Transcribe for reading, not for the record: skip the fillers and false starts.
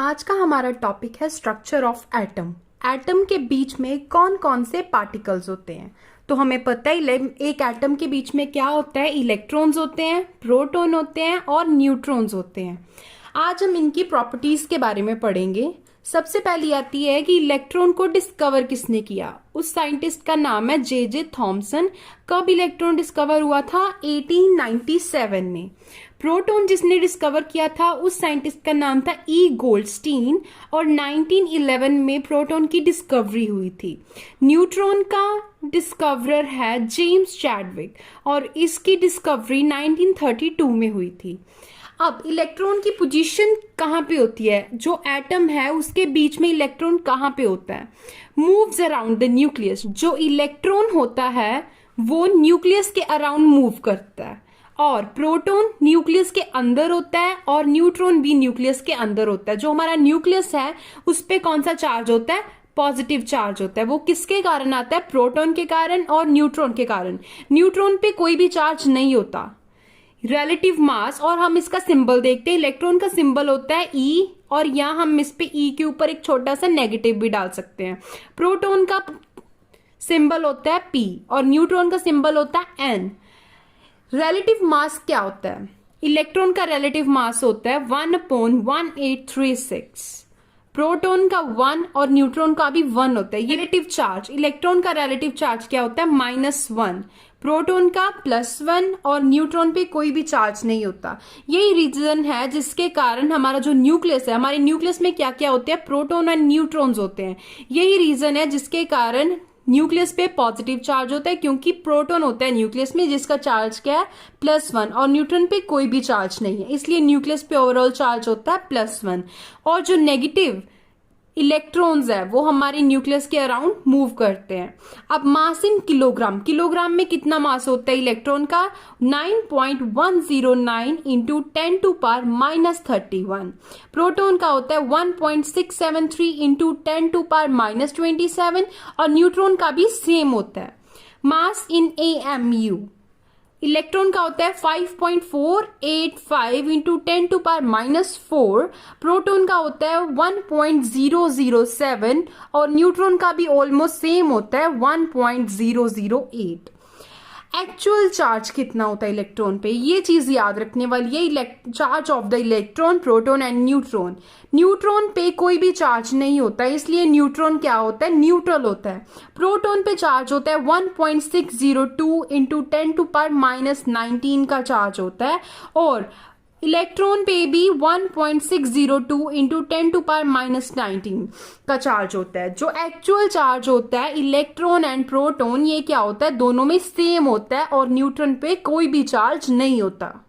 आज का हमारा टॉपिक है स्ट्रक्चर ऑफ एटम। एटम के बीच में कौन कौन से पार्टिकल्स होते हैं। तो हमें पता ही एक एटम के बीच में क्या होता है, इलेक्ट्रॉन्स होते हैं, प्रोटॉन होते हैं और न्यूट्रॉन्स होते हैं। आज हम इनकी प्रॉपर्टीज के बारे में पढ़ेंगे। सबसे पहली आती है कि इलेक्ट्रॉन को डिस्कवर किसने किया। उस साइंटिस्ट का नाम है जे थॉमसन। कब इलेक्ट्रॉन डिस्कवर हुआ था? 1897 में। प्रोटॉन जिसने डिस्कवर किया था उस साइंटिस्ट का नाम था ई गोल्डस्टीन और 1911 में प्रोटॉन की डिस्कवरी हुई थी। न्यूट्रॉन का डिस्कवरर है जेम्स चैडविक और इसकी डिस्कवरी 1932 में हुई थी। अब इलेक्ट्रॉन की पोजीशन कहाँ पे होती है? जो एटम है उसके बीच में इलेक्ट्रॉन कहाँ पे होता है? Moves around the nucleus. जो इलेक्ट्रॉन होता है वो न्यूक्लियस के अराउंड मूव करता है और प्रोटॉन न्यूक्लियस के अंदर होता है और न्यूट्रॉन भी न्यूक्लियस के अंदर होता है। जो हमारा न्यूक्लियस है उस पे कौन सा चार्ज होता है? पॉजिटिव चार्ज होता है। वो किसके कारण आता है? प्रोटॉन के कारण और न्यूट्रॉन के कारण। न्यूट्रॉन पे कोई भी चार्ज नहीं होता। रिलेटिव मास, और हम इसका सिंबल देखते हैं। इलेक्ट्रॉन का सिंबल होता है ई और यहाँ हम इस पे ई के ऊपर एक छोटा सा नेगेटिव भी डाल सकते हैं। प्रोटॉन का सिंबल होता है पी और न्यूट्रॉन का सिंबल होता है एन। रिलेटिव मास क्या होता है? इलेक्ट्रॉन का रिलेटिव मास होता है 1/1836। प्रोटॉन का 1 और न्यूट्रॉन का भी 1 होता है। रिलेटिव चार्ज, इलेक्ट्रॉन का रिलेटिव चार्ज क्या होता है? -1। प्रोटॉन का +1 और न्यूट्रॉन पे कोई भी चार्ज नहीं होता। यही रीजन है जिसके कारण हमारा जो न्यूक्लियस है, हमारे न्यूक्लियस में क्या क्या होते हैं? प्रोटॉन और न्यूट्रॉन्स होते हैं। यही रीजन है जिसके कारण न्यूक्लियस पे पॉजिटिव चार्ज होता है, क्योंकि प्रोटॉन होता है न्यूक्लियस में जिसका चार्ज क्या है? +1 और न्यूट्रॉन पे कोई भी चार्ज नहीं है, इसलिए न्यूक्लियस पे ओवरऑल चार्ज होता है +1। और जो नेगेटिव इलेक्ट्रॉन्स है वो हमारे न्यूक्लियस के अराउंड मूव करते हैं। अब मास इन किलोग्राम, किलोग्राम में कितना मास होता है इलेक्ट्रॉन का? 9.109 इंटू 10⁻31। प्रोटॉन का होता है 1.673 इंटू 10⁻27 और न्यूट्रॉन का भी सेम होता है। मास इन AMU, इलेक्ट्रॉन का होता है 5.485 इंटू 10⁻⁴। प्रोटॉन का होता है 1.007 और न्यूट्रॉन का भी ऑलमोस्ट सेम होता है 1.008। एक्चुअल चार्ज कितना होता है इलेक्ट्रॉन पे? ये चीज याद रखने वाली है। Charge of the electron, proton and neutron. Neutron पे कोई भी चार्ज नहीं होता, इसलिए न्यूट्रॉन क्या होता है? न्यूट्रल होता है। प्रोटॉन पे चार्ज होता है 1.602 इंटू 10⁻19 का चार्ज होता है और इलेक्ट्रॉन पे भी 1.602 इंटू 10⁻19 का चार्ज होता है। जो एक्चुअल चार्ज होता है इलेक्ट्रॉन एंड प्रोटॉन, ये क्या होता है? दोनों में सेम होता है और न्यूट्रॉन पे कोई भी चार्ज नहीं होता।